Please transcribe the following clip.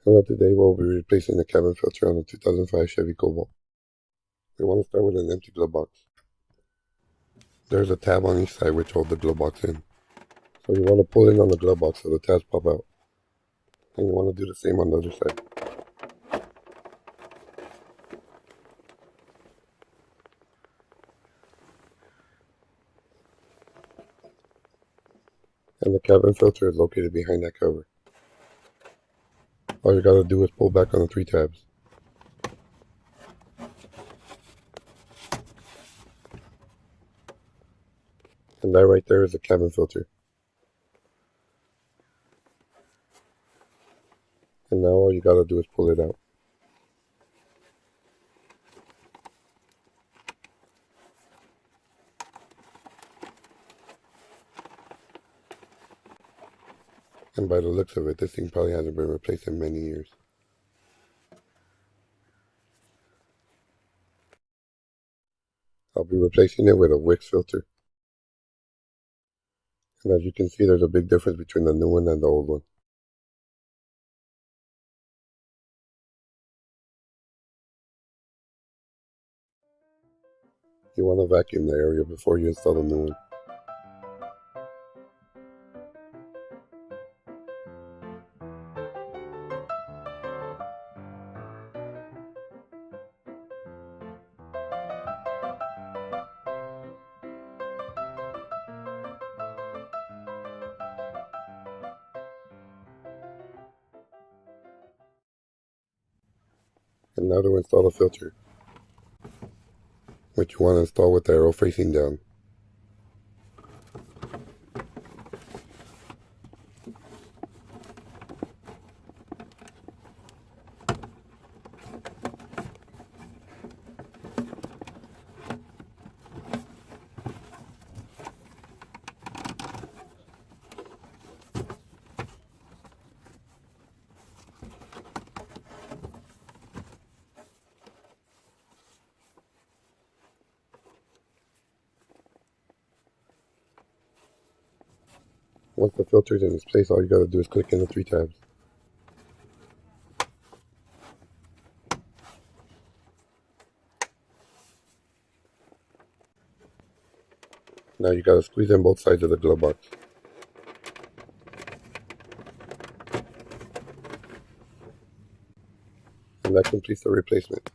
Hello, today we'll be replacing the cabin filter on the 2005 Chevy Cobalt. We want to start with an empty glove box. There's a tab on each side which holds the glove box in. So you want to pull in on the glove box so the tabs pop out. And you want to do the same on the other side. And the cabin filter is located behind that cover. All you gotta do is pull back on the 3 tabs. And that right there is the cabin filter. And now all you gotta do is pull it out. And by the looks of it, this thing probably hasn't been replaced in many years. I'll be replacing it with a Wix filter. And as you can see, there's a big difference between the new one and the old one. You want to vacuum the area before you install the new one. And now to install the filter, which you want to install with the arrow facing down. Once the filter is in its place, all you gotta do is click in the 3 tabs. Now you gotta squeeze in both sides of the glove box. And that completes the replacement.